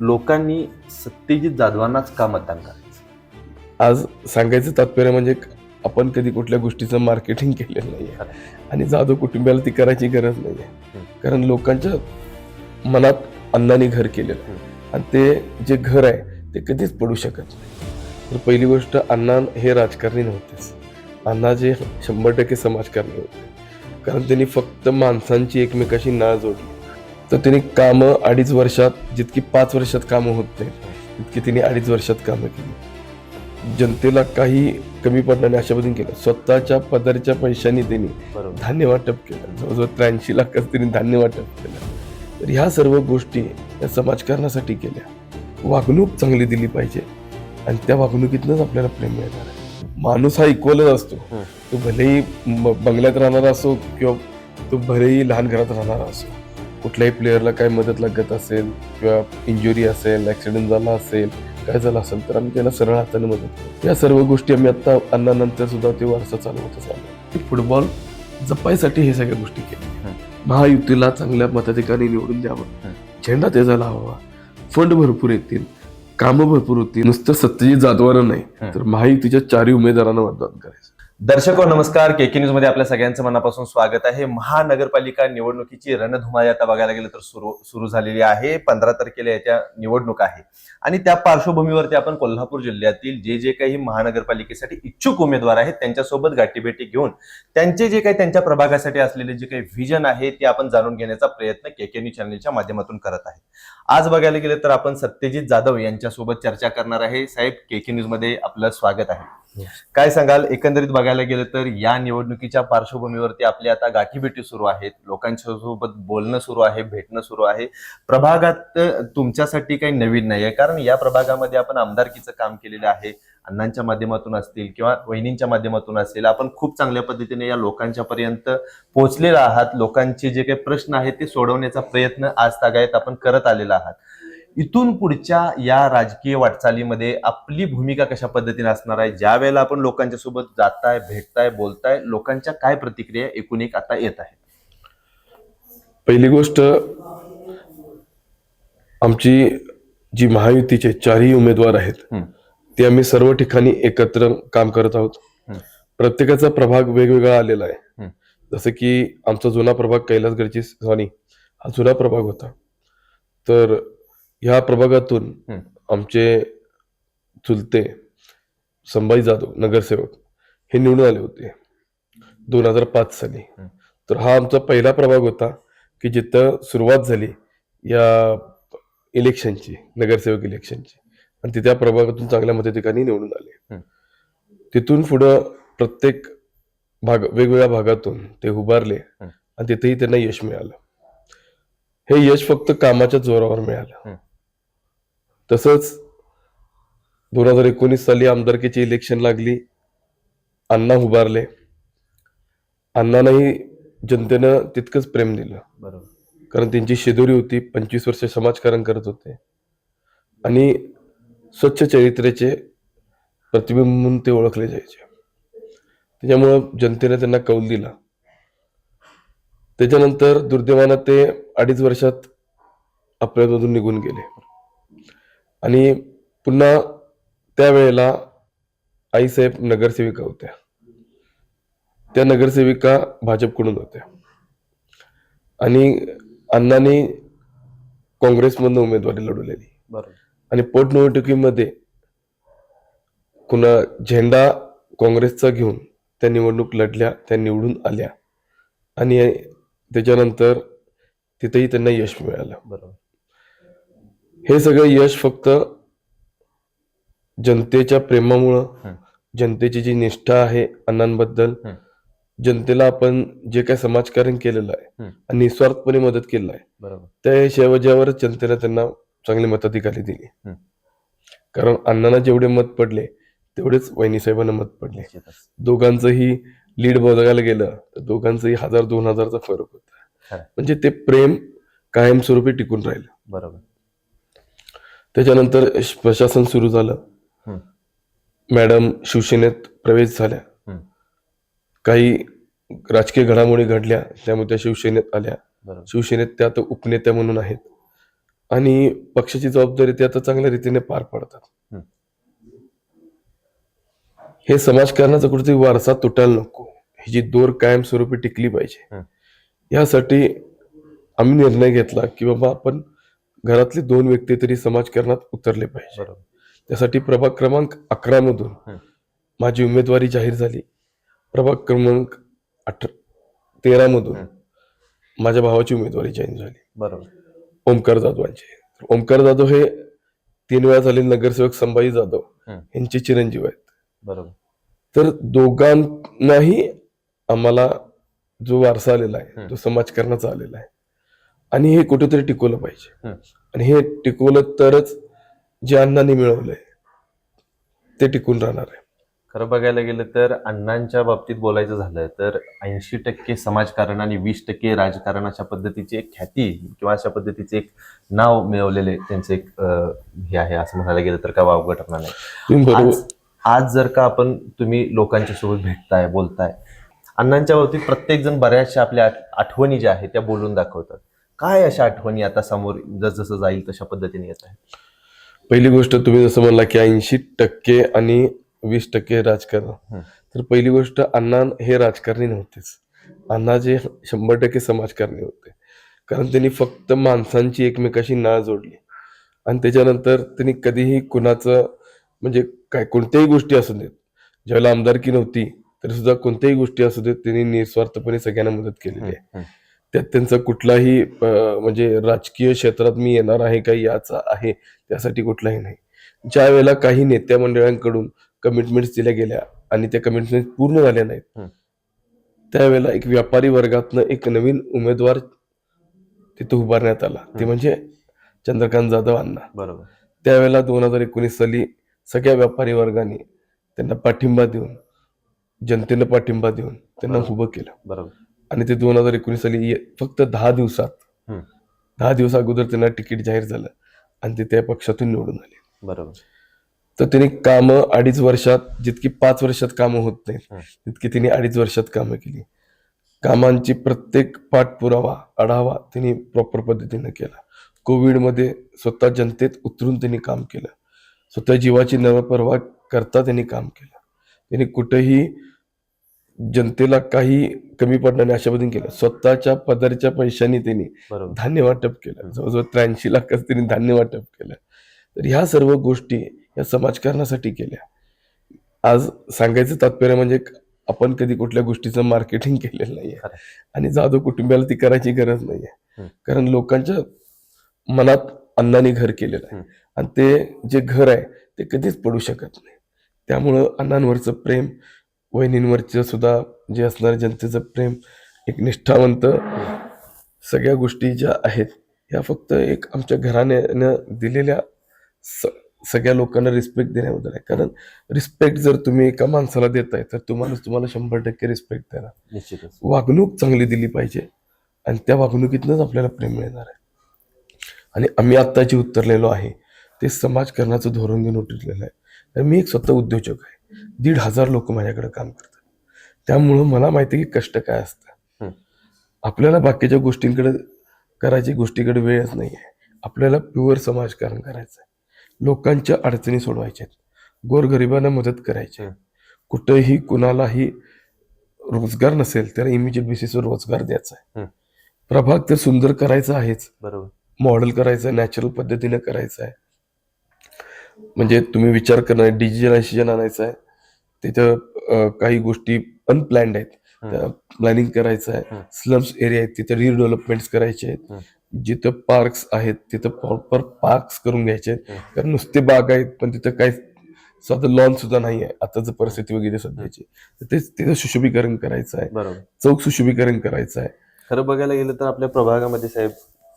लोकांनी सत्यजित जाधवांनाच का मतदान करायचं? आज सांगायचं तात्पर्य म्हणजे आपण कधी कुठल्या गोष्टीचं मार्केटिंग केलेलं नाहीये आणि जाधव कुटुंबियाला ती करायची गरज नाहीये. कारण लोकांच्या मनात अण्णांनी घर केलेलं आहे आणि ते जे घर आहे ते कधीच पडू शकत नाही. तर पहिली गोष्ट, अण्णा हे राजकारणी नव्हतेच. अण्णा जे 100% समाजकारणी होते. कारण त्यांनी फक्त माणसांची एकमेकाशी नाळ जोडली. तर त्यांनी कामं 2.5 वर्षात जितकी 5 वर्षात कामं होत नाही तितकी त्यांनी 2.5 वर्षात कामं केली. जनतेला काही कमी पडणार नाही अशा पद्धतीने केलं. स्वतःच्या पदरच्या पैशांनी त्यांनी धान्य वाटप केलं. जवळजवळ 83 लाखाचं त्यांनी धान्य वाटप केलं. तर ह्या सर्व गोष्टी या समाजकारणासाठी केल्या. वागणूक चांगली दिली पाहिजे आणि त्या वागणुकीतनंच आपल्याला प्रेम मिळणार आहे. माणूस हा इक्वलच असतो. तो भलेही बंगल्यात राहणारा असो किंवा तो भलेही लहान घरात राहणारा असो. कुठल्याही प्लेअरला काय मदत लागत असेल किंवा इंजुरी असेल, ऍक्सिडेंट झाला असेल, काय झालं असेल तर आम्ही त्याला सरळ हाताने मदत करतो. या सर्व गोष्टी आम्ही आता अण्णानंतर सुद्धा ते वारसा चालवतच आलो. फुटबॉल जपायसाठी हे सगळ्या गोष्टी केल्या. महायुतीला चांगल्या मताधिकारी निवडून द्यावं, झेंडा त्याचा लावावा, फंड भरपूर येतील, कामं भरपूर होतील. नुसतं सत्यजित जाधवांना नाही तर महायुतीच्या 4 उमेदवारांना मतदान करायचं. दर्शको नमस्कार, केके न्यूज मध्ये आपल्या सगळ्यांचं मनापासून स्वागत आहे. महानगरपालिका निवडणुकीची रणधुमाळी आता बघायला गेलं तर सुरू झालेली आहे. 15 तारखेला याच्या निवडणूक आहे आणि त्या पार्श्वभूमीवरती आपण कोल्हापूर जिल्ह्यातील जे काही महानगरपालिकेसाठी इच्छुक उमेदवार आहेत त्यांच्यासोबत गाठीभेटी घेऊन त्यांचे जे काही त्यांच्या प्रभागासाठी असलेले जे काही व्हिजन आहे ते आपण जाणून घेण्याचा प्रयत्न केके न्यूज चॅनलच्या माध्यमातून करत आहे. आज बघायला गेलं तर आपण सत्यजित जाधव यांच्यासोबत चर्चा करणार आहे. साहेब, केके न्यूज मध्ये आपलं स्वागत आहे. काय सांगाल, एकंदरीत बघायला गेलं तर या निवडणुकीच्या पार्श्वभूमीवरती आपली आता गाठीभेटी सुरू आहेत, लोकांच्या सोबत बोलणं सुरू आहे, भेटणं सुरू आहे. प्रभागात तुमच्यासाठी काही नवीन नाही आहे, कारण या प्रभागामध्ये आपण आमदारकीचं काम केलेलं आहे. अण्णांच्या माध्यमातून असतील किंवा वहिनींच्या माध्यमातून असेल, आपण खूप चांगल्या पद्धतीने या लोकांच्या पर्यंत पोहोचलेला आहात. लोकांचे जे काही प्रश्न आहेत ते सोडवण्याचा प्रयत्न आज तागायत आपण करत आलेला आहात. इथून पुढच्या या राजकीय वाटचालीमध्ये आपली भूमिका कशा पद्धतीने असणार आहे? ज्या वेळेला आपण लोकांच्या सोबत जाताय, भेटताय, बोलताय, लोकांच्या काय प्रतिक्रिया एकूण एक आता येत आहे? पहिली गोष्ट, आमची जी महायुतीचे 4ही उमेदवार आहेत ते आम्ही सर्व ठिकाणी एकत्र काम करत आहोत. प्रत्येकाचा प्रभाग वेगवेगळा आलेला आहे. जसं की आमचा जुना प्रभाग कैलासगडची हा जुना प्रभाग होता. तर ह्या प्रभागातून आमचे चुलते संभाजी जाधव नगरसेवक हे निवडून आले होते 2005 साली. तर हा आमचा पहिला प्रभाग होता की जिथं सुरुवात झाली या इलेक्शनची, नगरसेवक इलेक्शनची, आणि ते त्या प्रभागातून चांगल्या मताधिकारी निवडून आले. तिथून पुढं प्रत्येक वेगवेगळ्या भागातून ते उभारले आणि तिथेही त्यांना यश मिळालं. हे यश फक्त कामाच्या जोरावर मिळालं. तसंच 2019 साली आमदारकीची इलेक्शन लागली, अण्णा उभारले. अण्णांनाही जनतेनं तितकंच प्रेम दिलं. बरोबर. कारण त्यांची शेदोरी होती, 25 वर्ष समाजकारण करत होते आणि स्वच्छ चरित्र्याचे प्रतिबिंब म्हणून ते ओळखले जायचे. त्याच्यामुळं जनतेने त्यांना कौल दिला. त्याच्यानंतर दुर्दैवानं ते 2.5 वर्षात आपल्यामधून निघून गेले आणि पुन्हा त्यावेळेला आईसाहेब नगरसेविका होत्या. त्या नगरसेविका भाजपकडून होत्या आणि अण्णांनी काँग्रेसमधून उमेदवारी लढवलेली. आणि पोटनिवडणुकीमध्ये कुणा झेंडा काँग्रेसचा घेऊन त्या निवडणूक लढल्या, त्या निवडून आल्या आणि त्याच्यानंतर तिथेही त्यांना यश मिळालं. बरोबर. हे सगळं यश फक्त जनतेच्या प्रेमामुळं, जनतेची जी निष्ठा आहे अण्णांबद्दल, जनतेला आपण जे काही समाजकारण केलेलं आहे आणि निस्वार्थपणे मदत केलेलं आहे त्या शेवजावर जनतेला त्यांना चांगली मताधिकारी दिली. कारण अण्णांना जेवढे मत पडले तेवढेच वहिनीसाहेबांना मत पडले. दोघांचंही लीड बघायला गेलं तर दोघांचंही 1000-2000चा फरक होता. म्हणजे ते प्रेम कायमस्वरूपी टिकून राहिलं. बरोबर. त्याच्यानंतर प्रशासन सुरू झालं. मॅडम शिवसेनेत प्रवेश झाल्या. काही राजकीय घडामोडी घडल्या त्यामुळे त्या शिवसेनेत आल्या. शिवसेनेत त्या आता उपनेत्या म्हणून आहेत. आणि पक्षाची जबाबदारी ते आता चांगल्या रीतीने पार पाडतात. हं. हे समाजकारणाचा कुठेतरी वारसा तुटायला नको, ही जी दोर कायमस्वरूपी टिकली पाहिजे. हं. यासाठी आम्ही निर्णय घेतला की बाबा आपण घरातले 2 व्यक्ती तरी समाजकारणात उतरले पाहिजे. बरोबर. त्यासाठी प्रभाग क्रमांक 11 मधून हं. माझी उमेदवारी जाहीर झाली. प्रभाग क्रमांक 13 मधून हं. माझ्या भावाची उमेदवारी जाहीर झाली, बरोबर. ओमकार जाधवांची. ओमकार जाधव हे 3 वेळा झाले नगरसेवक संभाजी जाधव हं. यांचे चिरंजीव आहेत. बरोबर. तर दोघांनाही आम्हाला जो वारसा आलेला आहे हं. तो समाजकारणाचा आलेला आहे आणि हे कुठेतरी टिकवलं पाहिजे. हं. आणि हे टिकवलं तरच जे अण्णांनी मिळवलंय ते टिकून राहणार आहे. खरं बघायला गेलं तर अण्णांच्या बाबतीत बोलायचं झालं तर 80% समाजकारण आणि 20% राजकारण अशा पद्धतीची एक ख्याती किंवा अशा पद्धतीचे एक नाव मिळवलेले त्यांचे एक हे आहे असं म्हणायला गेलं तर काय वावगं ठरणार नाही. तुम्ही बरोबर आज जर का तुम्ही लोकांच्या सोबत भेटताय बोलताय, अण्णांच्या बाबतीत प्रत्येक जण बऱ्याचशा आपल्या आठवणी ज्या आहेत त्या बोलून दाखवतात. काय अशा आठवणी आता समोर जसं जाईल तशा पद्धतीने येत आहेत? पहिली गोष्ट तुम्ही जसं म्हणला की 80% आणि 20% राजकारण. हं. तर पहिली गोष्ट अण्णा हे राजकारणी नव्हतेच. अण्णा जे 100% समाजकारणी होते. कारण त्यांनी फक्त माणसांची एकमेकाशी नाळ जोडली आणि त्याच्यानंतर त्यांनी कधीही कुणाचं म्हणजे काय कोणत्याही गोष्टी असू देत, ज्यावेळेला आमदारकी नव्हती तरी सुद्धा कोणत्याही गोष्टी असू देत त्यांनी निस्वार्थपणे सगळ्यांना मदत केलेली आहे. हं. त्यात त्यांचा कुठलाही म्हणजे राजकीय क्षेत्रात मी येणार आहे काही याचा आहे त्यासाठी कुठलाही नाही. ज्या वेळेला काही नेत्या मंडळांकडून कमिटमेंट्स दिल्या गेल्या आणि त्या कमिटमेंट पूर्ण झाल्या नाहीत, हं. त्यावेळेला एक व्यापारी वर्गातनं एक नवीन उमेदवार तिथं उभारण्यात आला, ते म्हणजे चंद्रकांत जाधव अण्णा. बरोबर. त्यावेळेला 2019 साली सगळ्या व्यापारी वर्गाने त्यांना पाठिंबा देऊन, जनतेनं पाठिंबा देऊन त्यांना उभं केलं. बरोबर. आणि ते 2019 साली फक्त 10 दिवसात हं. 10 दिवस अगोदर त्यांना तिकीट जाहीर झालं आणि ते त्या पक्षातून निवडून आले. बरोबर. तर त्यांनी कामं 2.5 वर्षात, जितकी 5 वर्षात कामं होत नाहीत हं. तितकी त्यांनी 2.5 वर्षात कामं केली. कामांची प्रत्येक पाठपुरावा आढावा त्यांनी प्रॉपर पद्धतीने केला. कोविडमध्ये स्वतः जनतेत उतरून त्यांनी काम केलं. स्वतः जीवाची न पर्वा करता त्यांनी काम केलं. त्यांनी कुठेही जनतेला काही कमी पडणार नाही अशा पद्धतीने केलं. स्वतःच्या पदरच्या पैशांनी त्यांनी बरोबर. धान्य वाटप केलं. जवळजवळ 83 लाखाचं त्यांनी धान्य वाटप केलं. तर ह्या सर्व गोष्टी या समाजकारणासाठी केल्या. आज सांगायचं तात्पर्य म्हणजे आपण कधी कुठल्या गोष्टीचं मार्केटिंग केलेलं नाहीये खरं. आणि जाधव कुटुंबियाला ती करायची गरज नाहीये. हं. कारण लोकांच्या मनात अण्णांनी घर केलेलं आहे हं. आणि ते जे घर आहे ते कधीच पडू शकत नाही. त्यामुळं अण्णांवरचं प्रेम, वहिनींवरचं सुद्धा जे असणारं जनतेचं प्रेम, एक निष्ठावंत सगळ्या गोष्टी ज्या आहेत ह्या फक्त एक आमच्या घराण्यानं दिलेल्या सगळ्या लोकांना रिस्पेक्ट देण्याबद्दल आहे. कारण रिस्पेक्ट जर तुम्ही एका माणसाला देताय तर तुम्हाला 100% रिस्पेक्ट देणार. निश्चितच. वागणूक चांगली दिली पाहिजे आणि त्या वागणुकीतनंच आपल्याला प्रेम मिळणार आहे. आणि आम्ही आत्ता जे उतरलेलो आहे ते समाजकारणाचं धोरण घेऊन उतरलेलं आहे. तर मी एक स्वतः उद्योजक आहे. 1,500 लोक माझ्याकडे काम करतात. त्यामुळं मला माहिती आहे की कष्ट काय असतं. हं. आपल्याला बाकीच्या गोष्टींकडे करायची गोष्टीकडे वेळच नाही आहे. आपल्याला प्युअर समाजकारण करायचं आहे. लोकांच्या अडचणी सोडवायच्या आहेत. गोरगरिबांना मदत करायची आहे. हं. कुठेही कुणालाही रोजगार नसेल त्याला इमिजिएट बेसिसवर रोजगार द्यायचा आहे. हं. प्रभाग तर सुंदर करायचा आहेच, बरोबर. मॉडेल करायचं आहे, नॅचरल पद्धतीने करायचं आहे. म्हणजे तुम्ही विचार करणार डिजिटलायझेशन आणायचं आहे, तिथं काही गोष्टी अनप्लॅन्ड आहेत त्या प्लॅनिंग करायचं आहे. हं. स्लम्स एरिया आहेत तिथं रिडेव्हलपमेंट्स करायचे आहेत. हं. जिथं पार्क्स आहेत तिथं प्रॉपर पार्क्स करून घ्यायचे आहेत. हं. कारण नुसते बाग आहेत पण तिथं काही साधं लॉन सुद्धा नाही आहे आताचं परिस्थिती वगैरे सध्याची. तर तेच तिथं सुशोभीकरण करायचं आहे, बरोबर. चौक सुशोभीकरण करायचं आहे. खरं बघायला गेलं तर आपल्या प्रभागामध्ये साहेब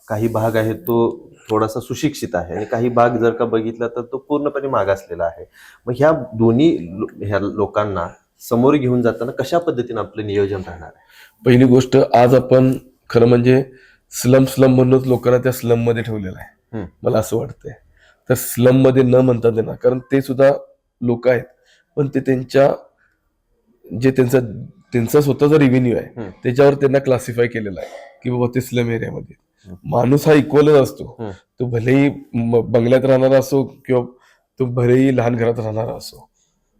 काही भाग आहे तो थोडासा सुशिक्षित आहे आणि काही भाग जर का बघितला तर तो पूर्णपणे मागासलेला आहे. मग ह्या दोन्ही ह्या लोकांना समोर घेऊन जाताना कशा पद्धतीने आपलं नियोजन राहणार आहे? पहिली गोष्ट आज आपण खरं म्हणजे स्लम म्हणूनच लोकांना त्या स्लम मध्ये ठेवलेलं आहे. हं. मला असं वाटतंय तर स्लम मध्ये न म्हणता देणार, कारण ते सुद्धा लोक आहेत पण ते त्यांच्या जे त्यांचा स्वतःचा रेव्हेन्यू आहे हं. त्याच्यावर त्यांना क्लासिफाय केलेलं आहे की बाबा ते स्लम एरियामध्ये. माणूस हा इक्वलच असतो. हम्म. तो भलेही बंगल्यात राहणारा असो किंवा तो भलेही लहान घरात राहणारा असो.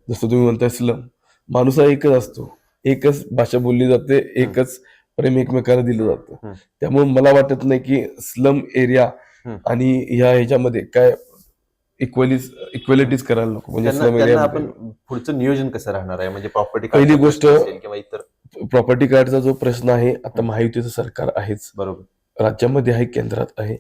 जसं तुम्ही म्हणताय स्लम, माणूस हा एकच असतो. एकच भाषा बोलली जाते, एकच प्रेम एकमेकाला दिलं जातं. हम्म. त्यामुळे मला वाटत नाही की स्लम एरिया हम्म. आणि ह्याच्यामध्ये काय इक्वेलिटीज करायला नको. म्हणजे स्लम त्यांना एरिया आपण पुढचं नियोजन कसं राहणार आहे, म्हणजे प्रॉपर्टी पहिली गोष्ट किंवा इतर. प्रॉपर्टी कार्डचा जो प्रश्न आहे, आता महायुतीचं सरकार आहेच, बरोबर. राज्यामध्ये आहे, केंद्रात आहे.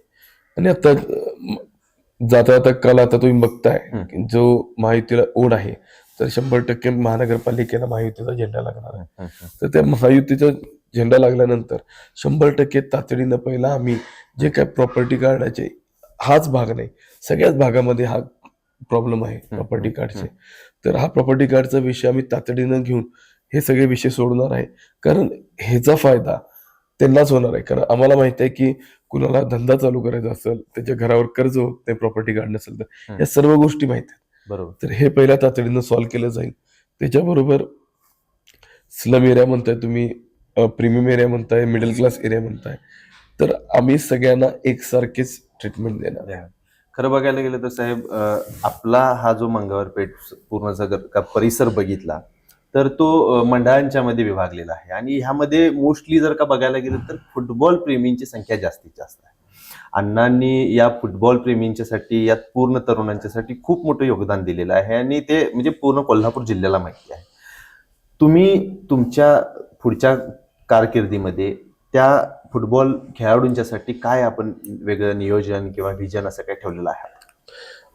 आणि आता जाता जाता काल आता तुम्ही बघताय की जो महायुतीला ओढ आहे, तर 100% महानगरपालिकेला महायुतीचा झेंडा लागणार आहे. तर त्या महायुतीचा झेंडा लागल्यानंतर 100% तातडीनं पहिला आम्ही जे काय प्रॉपर्टी कार्डाचे, हाच भाग नाही, सगळ्याच भागामध्ये हा प्रॉब्लेम आहे प्रॉपर्टी कार्डचे. तर हा प्रॉपर्टी कार्डचा विषय आम्ही तातडीनं घेऊन हे सगळे विषय सोडणार आहे. कारण ह्याचा फायदा त्यांनाच होणार आहे. कारण आम्हाला माहिती आहे की कुणाला धंदा चालू करायचा असेल, त्याच्या घरावर कर्ज होत नाही प्रॉपर्टी कार्ड नसेल तर, या सर्व गोष्टी माहिती आहेत. बरोबर. तर हे पहिल्या तातडीनं सॉल्व्ह केलं जाईल. त्याच्याबरोबर स्लम एरिया म्हणताय तुम्ही, प्रीमियम एरिया म्हणताय, मिडल क्लास एरिया म्हणताय, तर आम्ही सगळ्यांना एकसारखेच ट्रीटमेंट देणार. खरं बघायला गेलं तर साहेब, आपला हा जो मंगळवारपेठ पूर्ण जर परिसर बघितला तर तो मंडळांच्या मध्ये विभागलेला आहे. आणि ह्यामध्ये मोस्टली जर का बघायला गेलं तर फुटबॉल प्रेमींची संख्या जास्तीत जास्त आहे. अण्णांनी या फुटबॉल प्रेमींच्यासाठी, यात पूर्ण तरुणांच्यासाठी खूप मोठं योगदान दिलेलं आहे आणि ते म्हणजे पूर्ण कोल्हापूर जिल्ह्याला माहिती आहे. तुम्ही तुमच्या पुढच्या कारकिर्दीमध्ये त्या फुटबॉल खेळाडूंच्यासाठी काय आपण वेगळं नियोजन किंवा व्हिजन असं काय ठेवलेलं आहे?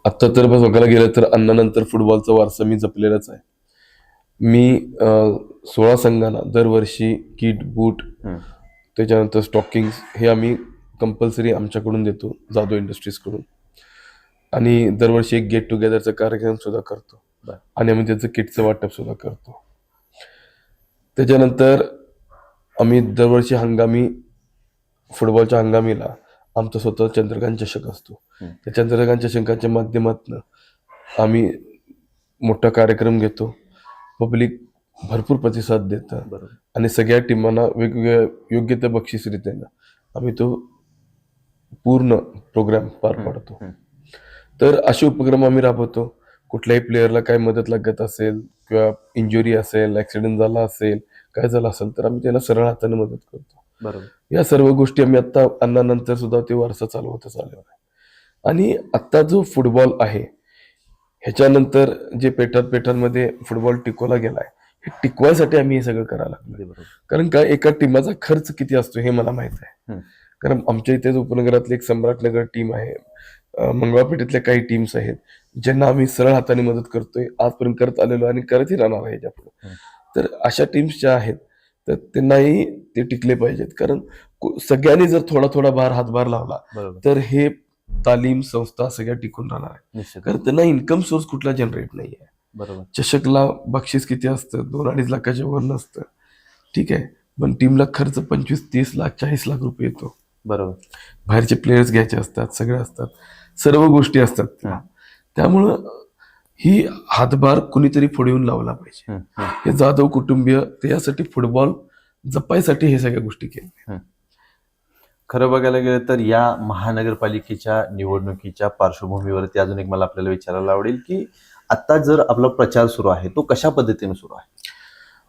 आता तर बघायला गेलं तर अण्णानंतर फुटबॉलचा वारसा मी जपलेलाच आहे. मी 16 संघांना दरवर्षी किट, बूट, त्याच्यानंतर स्टॉकिंग्स हे आम्ही कंपल्सरी आमच्याकडून देतो, जाधव इंडस्ट्रीज कडून. आणि दरवर्षी एक गेट टुगेदरचा कार्यक्रम सुद्धा करतो आणि आम्ही त्याचं किटचं वाटप सुद्धा करतो. त्याच्यानंतर आम्ही दरवर्षी हंगामी फुटबॉलच्या हंगामीला आमचा स्वतः चंद्रकांत चषक असतो. त्या चंद्रकांत चषकाच्या माध्यमातून आम्ही मोठा कार्यक्रम घेतो. पब्लिक भरपूर प्रतिसाद देतात आणि सगळ्या टीमांना वेगवेगळ्या योग्य त्या बक्षीसरित्यानं आम्ही तो पूर्ण प्रोग्राम पार पाडतो. तर असे उपक्रम आम्ही राबवतो. कुठल्याही प्लेअरला काही मदत लागत असेल किंवा इंजुरी असेल, ऍक्सिडेंट झाला असेल, काय झालं असेल, तर आम्ही त्याला सरळ हाताने मदत करतो. बरोबर. या सर्व गोष्टी आम्ही आता अण्णानंतर सुद्धा ते वारसा चालवतच आलेला आहे. आणि आता जो फुटबॉल आहे, ह्याच्यानंतर जे पेठांमध्ये फुटबॉल टिकवला गेलाय, हे टिकवायसाठी आम्ही हे सगळं करायला लागलो. कारण का एका टीमाचा खर्च किती असतो हे मला माहित आहे. कारण आमच्या इथेच उपनगरातली एक सम्राटनगर टीम आहे, मंगळपेठेतल्या काही टीम्स आहेत ज्यांना आम्ही सरळ हाताने मदत करतोय, आजपर्यंत करत आलेलो आणि करतही राहणार आहे याच्या पुढे. तर अशा टीम्स ज्या आहेत तर त्यांनाही ते टिकले पाहिजेत. कारण सगळ्यांनी जर थोडा थोडा हातभार लावला तर हे तालीम संस्था सगळ्या टिकून राहणार आहे. कारण त्यांना इन्कम सोर्स कुठला जनरेट नाहीये. बरोबर. चषकला बक्षीस किती असतं? 2-2.5 लाखाच्या वर नसतं, ठीक आहे, पण टीमला खर्च 25-30 लाख 40 लाख रुपये येतो. बरोबर. बाहेरचे प्लेयर्स घ्यायचे असतात, सगळे असतात, सर्व गोष्टी असतात. त्यामुळं ही हातभार कुणीतरी पुढे येऊन लावला पाहिजे. हे जाधव कुटुंबीय त्यासाठी फुटबॉल जपायसाठी हे सगळ्या गोष्टी केल्या. खरं बघायला गेलं तर या महानगरपालिकेच्या निवडणुकीच्या पार्श्वभूमीवरती अजून एक मला आपल्याला विचारायला आवडेल की आता जर आपला प्रचार सुरू आहे तो कशा पद्धतीने सुरू आहे?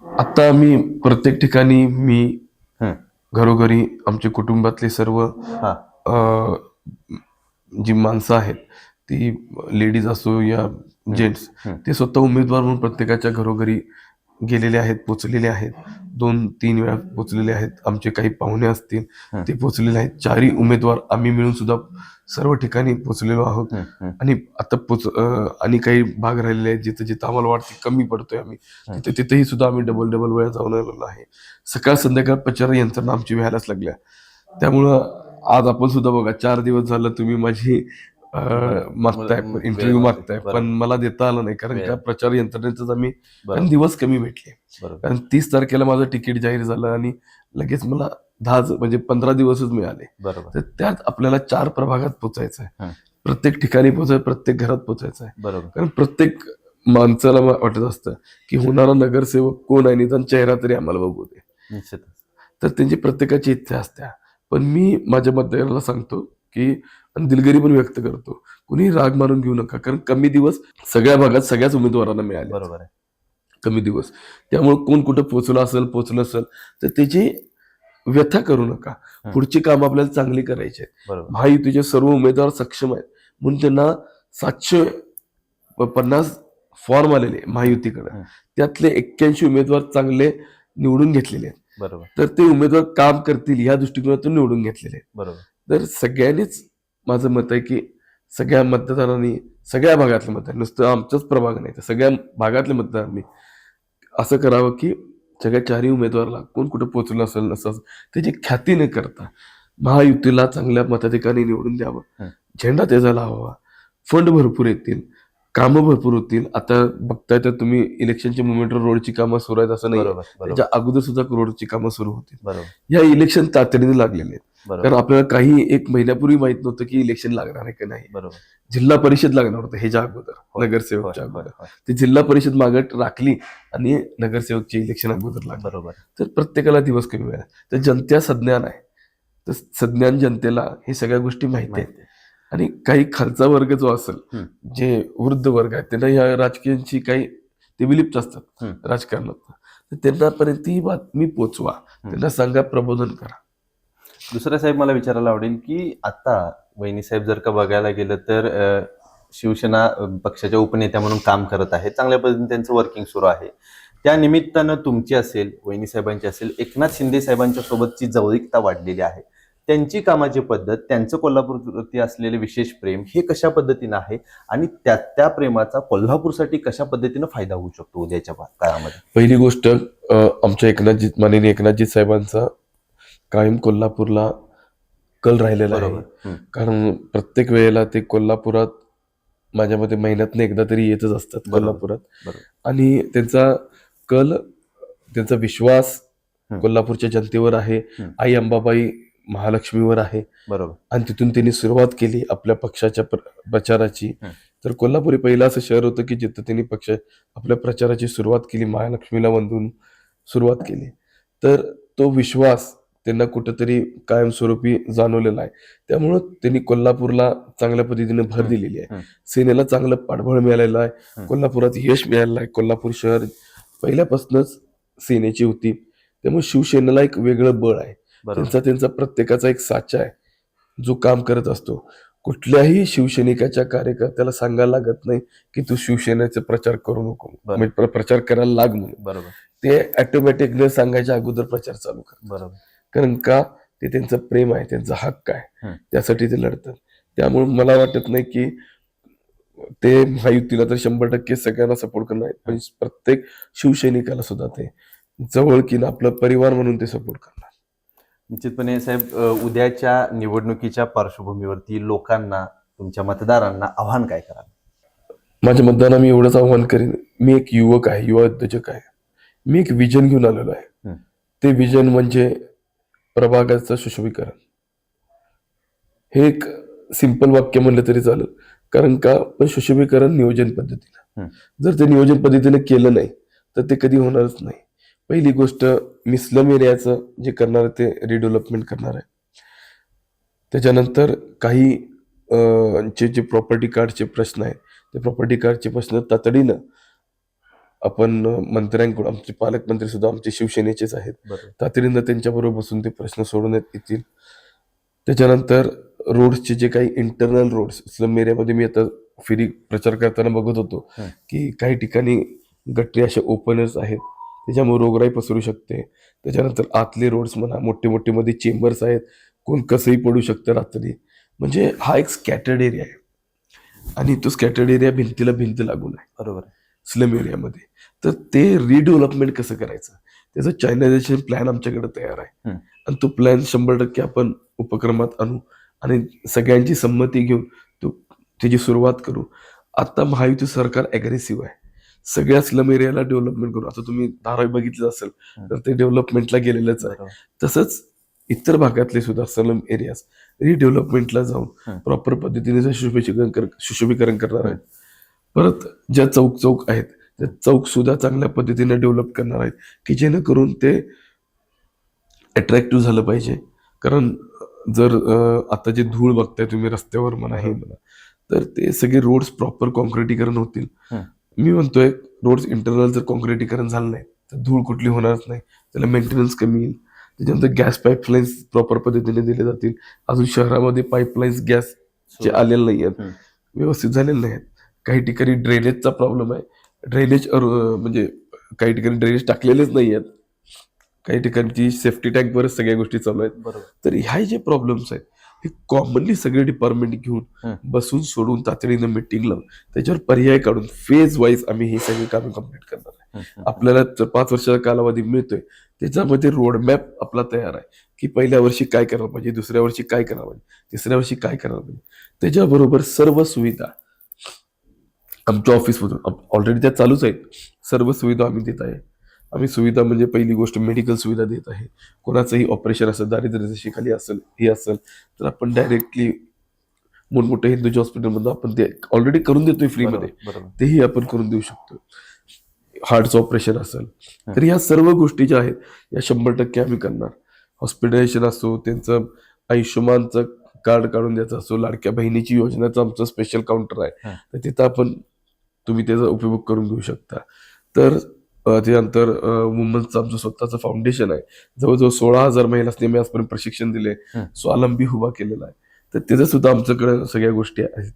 आता आम्ही प्रत्येक ठिकाणी मी घरोघरी आमच्या कुटुंबातले सर्व जी माणसं आहेत, ती लेडीज असो या जेंट्स, ते स्वतः उमेदवार म्हणून प्रत्येकाच्या घरोघरी गेलेले आहेत, पोचलेले आहेत. 2-3 वेळा पोचलेले आहेत. आमचे काही पाहुणे असतील ते पोचलेले आहेत. 4ही उमेदवार आम्ही मिळून सुद्धा सर्व ठिकाणी पोचलेलो आहोत. आणि आता आणि काही भाग राहिलेले आहेत जिथे जिथे आम्हाला वाटते कमी पडतोय आम्ही, तिथेही सुद्धा आम्ही डबल वेळा जाऊन आलेलो आहे. सकाळ संध्याकाळ प्रचार यंत्रणा आमची व्हायलाच लागल्या. त्यामुळं आज आपण सुद्धा बघा 4 दिवस झालं तुम्ही माझी मागताय, इंटरव्ह्यू मागताय, पण मला देता आलं नाही. कारण का प्रचार यंत्रणेतच आम्ही दिवस कमी भेटले. कारण 30 तारखेला माझं तिकीट जाहीर झालं आणि लगेच मला 15 दिवसच मिळाले. तर त्यात आपल्याला 4 प्रभागात पोचायचं आहे, प्रत्येक ठिकाणी पोचायचं, प्रत्येक घरात पोचायचं आहे. कारण प्रत्येक माणसाला वाटत असतं की होणारा नगरसेवक कोण आहे, निदान चेहरा तरी आम्हाला बघू दे. तर त्यांची प्रत्येकाची इच्छा असते. पण मी माझ्या मतदाराला सांगतो की, आणि दिलगिरी पण व्यक्त करतो, कुणी राग मारून घेऊ नका, कारण कमी दिवस सगळ्या भागात सगळ्याच उमेदवारांना मिळाले, बरोबर आहे. कमी दिवस. त्यामुळे कोण कुठं पोचलं असेल तर त्याची व्यथा करू नका. पुढची काम आपल्याला चांगली करायची आहेत. बरोबर. महायुतीचे सर्व उमेदवार सक्षम आहेत म्हणून त्यांना 750 फॉर्म आलेले महायुतीकडे, त्यातले 81 उमेदवार चांगले निवडून घेतलेले आहेत. बरोबर. तर ते उमेदवार काम करतील या दृष्टिकोनातून निवडून घेतलेले आहेत. बरोबर. तर सगळ्यांनीच माझं मत आहे की सगळ्या मतदारांनी, सगळ्या भागातले मतदार, नुसतं आमचाच प्रभाग नाही तर सगळ्या भागातल्या मतदारांनी असं करावं की सगळ्या चारही उमेदवाराला कोण कुठं पोहोचलं असेल नसेल त्याची ख्याती न करता महायुतीला चांगल्या मताधिकाऱ्यांनी निवडून द्यावं, झेंडा त्याचा लावावा, फंड भरपूर येतील, कामं भरपूर होतील. आता बघताय तर तुम्ही इलेक्शनच्या मुवमेंटवर रोडची कामं सुरू आहेत असं नाही, त्याच्या अगोदर सुद्धा रोडची कामं सुरू होतील. बरोबर. या इलेक्शन तातडीने लागलेले आहेत, कारण आपल्याला काही एक महिन्यापूर्वी माहित नव्हतं की इलेक्शन लागणार आहे की नाही. बरोबर. जिल्हा परिषद लागणार होतं ह्याच्या अगोदर, नगरसेवकच्या अगोदर. ते जिल्हा परिषद मागत राखली आणि नगरसेवकचे इलेक्शन अगोदर लागलं. बरोबर. तर प्रत्येकाला दिवस कमी मिळाला. तर जनतेला सज्ञान आहे, तर सज्ञान जनतेला हे सगळ्या गोष्टी माहिती आहेत. आणि काही खालचा वर्ग जो असेल, जे वृद्ध वर्ग आहे, त्यांना या राजकीयांची काही ते विलिप्त असतात राजकारणात, तर त्यांनापर्यंत ही बातमी पोचवा, त्यांना सांगा, प्रबोधन करा. दुसरं साहेब मला विचारायला आवडेल की आता वहिनी साहेब जर का बघायला गेलं तर शिवसेना पक्षाच्या उपनेत्या म्हणून काम करत आहे, चांगल्या पद्धतीने त्यांचं वर्किंग सुरू आहे. त्या निमित्तानं तुमची असेल, वहिनी साहेबांची असेल, एकनाथ शिंदे साहेबांच्या सोबतची जवळीकता वाढलेली आहे. त्यांची कामाची पद्धत, त्यांचं कोल्हापूरवरती असलेले विशेष प्रेम हे कशा पद्धतीनं आहे आणि त्या प्रेमाचा कोल्हापूरसाठी कशा पद्धतीनं फायदा होऊ शकतो उद्याच्या काळामध्ये? पहिली गोष्ट, आमच्या माननीय एकनाथजी साहेबांचा कायम कोल्हापूरला कल राहिलेला आहे. कारण प्रत्येक वेळेला ते कोल्हापुरात माझ्या मते महिन्यातनं एकदा तरी येतच असतात कोल्हापुरात. आणि त्यांचा कल, त्यांचा विश्वास कोल्हापूरच्या जनतेवर आहे, आई अंबाबाई महालक्ष्मीवर आहे. बरोबर. आणि तिथून त्यांनी सुरुवात केली आपल्या पक्षाच्या प्रचाराची. तर कोल्हापूर पहिलं असं शहर होतं की जिथं त्यांनी आपल्या प्रचाराची सुरुवात केली, महालक्ष्मीला वंदून सुरुवात केली. तर तो विश्वास त्यांना कुठंतरी कायमस्वरूपी जाणवलेला आहे. त्यामुळं त्यांनी कोल्हापूरला चांगल्या पद्धतीने भर दिलेली आहे. सेनेला चांगलं पाठबळ मिळालेलं आहे, कोल्हापुरात यश मिळालेलं आहे. कोल्हापूर शहर पहिल्यापासूनच सेनेची होती, त्यामुळे शिवसेनेला एक वेगळं बळ आहे. त्यांचा प्रत्येकाचा एक साचा आहे जो काम करत असतो. कुठल्याही शिवसैनिकाच्या कार्यकर्त्याला सांगायला लागत नाही की तू शिवसेनेचा प्रचार करू नको, प्रचार करायला लाग म्हणून. बरोबर. ते ऑटोमॅटिक न सांगायच्या अगोदर प्रचार चालू करतात. बरोबर. कारण का, ते त्यांचं प्रेम आहे, त्यांचा हक्क आहे, त्यासाठी ते लढतात. त्यामुळे मला वाटत नाही की ते महायुतीला तर 100% सगळ्यांना सपोर्ट करणार आहेत, पण प्रत्येक शिवसैनिकाला सुद्धा ते जवळकीनं आपला परिवार म्हणून ते सपोर्ट करणार. निश्चितपणे साहेब, उद्याच्या निवडणुकीच्या पार्श्वभूमीवरती लोकांना, तुमच्या मतदारांना आव्हान काय कराल? माझ्या मतदारांना मी एवढंच आव्हान करेन, मी एक युवक आहे, युवा उद्योजक आहे. मी एक विजन घेऊन आलेलो आहे. ते विजन म्हणजे प्रभागाचं सुशोभीकरण. हे एक सिंपल वाक्य म्हणलं तरी चालेल, कारण का, पण सुशोभीकरण नियोजन पद्धतीनं. जर ते नियोजन पद्धतीने केलं नाही तर ते कधी होणारच नाही. पहिली गोष्ट, मी स्लम एरियाचं जे करणार आहे ते रिडेव्हलपमेंट करणार आहे. त्याच्यानंतर काही जे प्रॉपर्टी कार्डचे प्रश्न आहेत, ते प्रॉपर्टी कार्डचे प्रश्न तातडीनं आपण मंत्र्यांकडून, आमचे पालकमंत्री सुद्धा आमचे शिवसेनेचेच आहेत, तातडीनं त्यांच्याबरोबर बसून ते प्रश्न सोडवण्यात येतील. त्याच्यानंतर रोड्सचे जे काही इंटरनल रोड्स स्लम एरियामध्ये, मी आता फेरी प्रचार करताना बघत होतो की काही ठिकाणी गटरी असे ओपनर्स आहेत, त्याच्यामुळे रोगराई पसरू शकते. त्याच्यानंतर आतले रोड्स म्हणा, मोठे मोठे मध्ये चेंबर्स आहेत, कोण कसंही पडू शकतं रात्री. म्हणजे हा एक स्कॅटर्ड एरिया आहे आणि तो स्कॅटर्ड एरिया भिंतीला भिंत लागून आहे. बरोबर. स्लम एरियामध्ये. तर ते रिडेव्हलपमेंट कसं करायचं, त्याचं चायनायझेशन प्लॅन आमच्याकडे तयार आहे. आणि तो प्लॅन 100% आपण उपक्रमात आणू आणि सगळ्यांची संमती घेऊन त्याची सुरुवात करू. आता महायुती सरकार अग्रेसिव्ह आहे, सगळ्या स्लम एरियाला डेव्हलपमेंट करू. आता तुम्ही धारावी बघितलं असेल तर ते डेव्हलपमेंटला गेलेलंच आहे. तसंच इतर भागातले सुद्धा स्लम एरियाज रिडेव्हलपमेंटला जाऊन प्रॉपर पद्धतीने सुशोभीकरण करणार आहेत. परत ज्या चौक आहेत त्या चौक सुद्धा चांगल्या पद्धतीने डेव्हलप करणार आहेत की जेणेकरून ते अट्रॅक्टिव्ह झालं पाहिजे, कारण जर आता जे धूळ बघताय तुम्ही रस्त्यावर म्हणा हे म्हणा, तर ते सगळे रोड्स प्रॉपर कॉन्क्रिटीकरण होतील. मी म्हणतोय रोड्स इंटरनल जर कॉन्क्रिटीकरण झालं नाही तर धूळ कुठली होणारच नाही, त्याला मेंटेनन्स कमी येईल. त्याच्यानंतर गॅस पाईपलाईन्स प्रॉपर पद्धतीने दिले जातील. अजून शहरामध्ये पाईपलाईन्स गॅस जे आलेले नाही आहेत, व्यवस्थित झालेले नाही आहेत. काही ठिकाणी ड्रेनेजचा प्रॉब्लेम आहे. ड्रेनेज म्हणजे काही ठिकाणी ड्रेनेज टाकलेलेच नाही आहेत, काही ठिकाणची सेफ्टी टँकवरच सगळ्या गोष्टी चालू आहेत. तर ह्या जे प्रॉब्लेम्स आहेत हे कॉमनली सगळे डिपार्टमेंट घेऊन बसून सोडून तातडीनं मिटिंग लावून त्याच्यावर पर्याय काढून फेज वाईज आम्ही ही सगळी कामं कम्प्लीट करणार आहे. आपल्याला 5 वर्षाचा कालावधी मिळतोय, त्याच्यामध्ये रोडमॅप आपला तयार आहे की पहिल्या वर्षी काय करायला पाहिजे, दुसऱ्या वर्षी काय करायला पाहिजे, तिसऱ्या वर्षी काय करायला पाहिजे. त्याच्याबरोबर सर्व सुविधा आमच्या ऑफिसमधून ऑलरेडी त्या चालूच आहेत. सर्व सुविधा आम्ही देत आहे. आम्ही सुविधा म्हणजे पहिली गोष्ट मेडिकल सुविधा देत आहे. कोणाचंही ऑपरेशन असेल, दारिद्र्य रेषेखाली असेल, हे असेल तर आपण डायरेक्टली मोठमोठ्या हिंदूच्या हॉस्पिटलमधून आपण ते ऑलरेडी करून देतोय फ्रीमध्ये, तेही आपण करून देऊ शकतो. हार्टचं ऑपरेशन असेल तर या सर्व गोष्टी ज्या आहेत या 100% आम्ही करणार. हॉस्पिटलायझेशन असो, त्यांचं आयुष्यमानचं कार्ड काढून द्यायचं असो, लाडक्या बहिणीची योजनेचं आमचं स्पेशल काउंटर आहे, तर तिथं आपण तुम्ही त्याचा उपयोग करून घेऊ शकता. तर त्यानंतर वुमन्सचं आमचं स्वतःचं फाउंडेशन आहे. जवळजवळ 16,000 महिलांनी आम्ही आजपर्यंत प्रशिक्षण दिले, स्वावलंबी उभा केलेला आहे. तर त्याचं सुद्धा आमच्याकडे सगळ्या गोष्टी आहेत.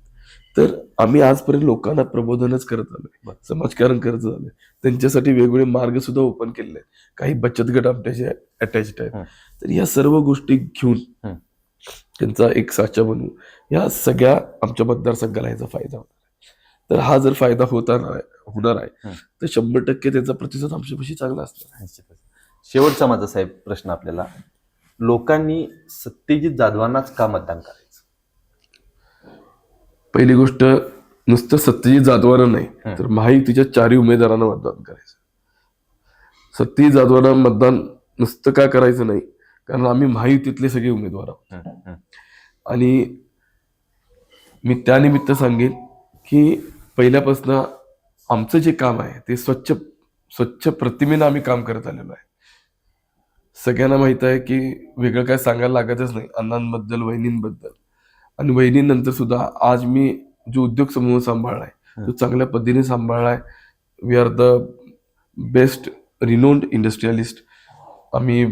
तर आम्ही आजपर्यंत लोकांना प्रबोधनच करत आलोय, समाजकारण करत आलोय. त्यांच्यासाठी वेगवेगळे मार्ग सुद्धा ओपन केलेले आहेत. काही बचत गट आमच्याशी अटॅच्ड आहेत. तर या सर्व गोष्टी घेऊन त्यांचा एक साचा बनवू, या सगळ्या आमच्या मतदारसंघाला याचा फायदा होणार. तर हा जर फायदा होणार आहे तर 100% त्याचा प्रतिसाद आमच्यापाशी चांगला असणार. शेवटचा माझा साहेब प्रश्न आपल्याला, लोकांनी सत्यजित जाधवांनाच का मतदान करायचं? पहिली गोष्ट, नुसतं सत्यजित जाधवांना नाही तर महायुतीच्या 4 उमेदवारांना मतदान करायचं. सत्यजित जाधवांना मतदान नुसतं का करायचं नाही, कारण आम्ही महायुतीतले सगळे उमेदवार आहोत. आणि मी त्यानिमित्त सांगेन की पहिल्यापासून आमचं जे काम आहे ते स्वच्छ प्रतिमेनं आम्ही काम करत आलेलो आहे. सगळ्यांना माहित आहे की वेगळं काय सांगायला लागतच नाही अण्णांबद्दल, वहिनींबद्दल. आणि वहिनीनंतर सुद्धा आज मी जो उद्योग समूह सांभाळलाय तो चांगल्या पद्धतीने सांभाळलाय. We are the best renowned industrialist. आम्ही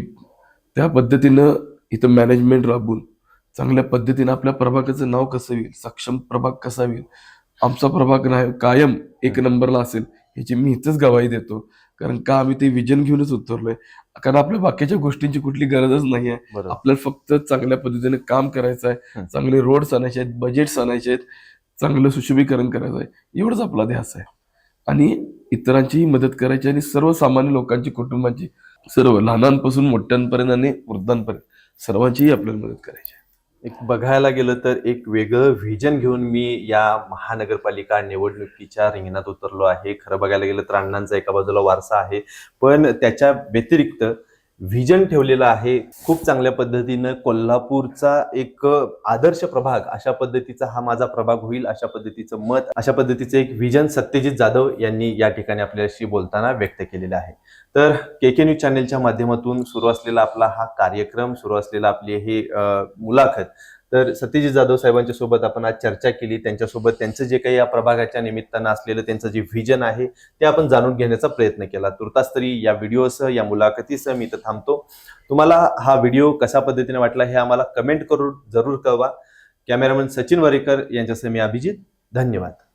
त्या पद्धतीनं इथं मॅनेजमेंट राबवून चांगल्या पद्धतीनं आपल्या प्रभागाचं नाव कसं होईल, सक्षम प्रभाग कसा होईल, आमचा प्रभाग कायम 1 नंबरला असेल ह्याची मी इथंच गवाही देतो. कारण का आम्ही ते विजन घेऊनच उतरलोय. कारण आपल्या बाकीच्या गोष्टींची कुठली गरजच नाही आहे. आपल्याला फक्त चांगल्या पद्धतीने काम करायचं आहे, चांगले रोड्स आणायचे आहेत, बजेट्स आणायचे आहेत, चांगलं सुशोभीकरण करायचं आहे, एवढंच आपला ध्यास आहे. आणि इतरांचीही मदत करायची आणि सर्वसामान्य लोकांची, कुटुंबाची, सर्व लहानांपासून मोठ्यांपर्यंत आणि वृद्धांपर्यंत सर्वांचीही आपल्याला मदत करायची आहे. एक बघायला गेलं तर एक वेगळं व्हिजन घेऊन मी या महानगरपालिका निवडणुकीच्या रिंगणात उतरलो आहे. खरं बघायला गेलं तर अण्णांचा एका बाजूला वारसा आहे, पण त्याच्या व्यतिरिक्त व्हिजन ठेवलेलं आहे. खूप चांगल्या पद्धतीनं कोल्हापूरचा एक आदर्श प्रभाग, अशा पद्धतीचा हा माझा प्रभाग होईल, अशा पद्धतीचं मत, अशा पद्धतीचं एक व्हिजन सत्यजित जाधव यांनी या ठिकाणी आपल्याशी बोलताना व्यक्त केलेलं आहे. तर केके न्यूज चॅनेलच्या माध्यमातून सुरू असलेला आपला हा कार्यक्रम, सुरू असलेला आपली ही मुलाखत, तर सत्यजित जाधव साहेबांच्या सोबत आपण आज चर्चा केली. त्यांच्यासोबत त्यांचं जे काही या प्रभागाच्या निमित्तानं असलेलं त्यांचं जे व्हिजन आहे ते आपण जाणून घेण्याचा प्रयत्न केला. तुर्तास तरी या व्हिडिओसह, या मुलाखतीसह मी इथं थांबतो. तुम्हाला हा व्हिडिओ कशा पद्धतीने वाटला हे आम्हाला कमेंट करून जरूर कळवा. कॅमेरामन सचिन वरेकर यांच्यासह मी अभिजित. धन्यवाद.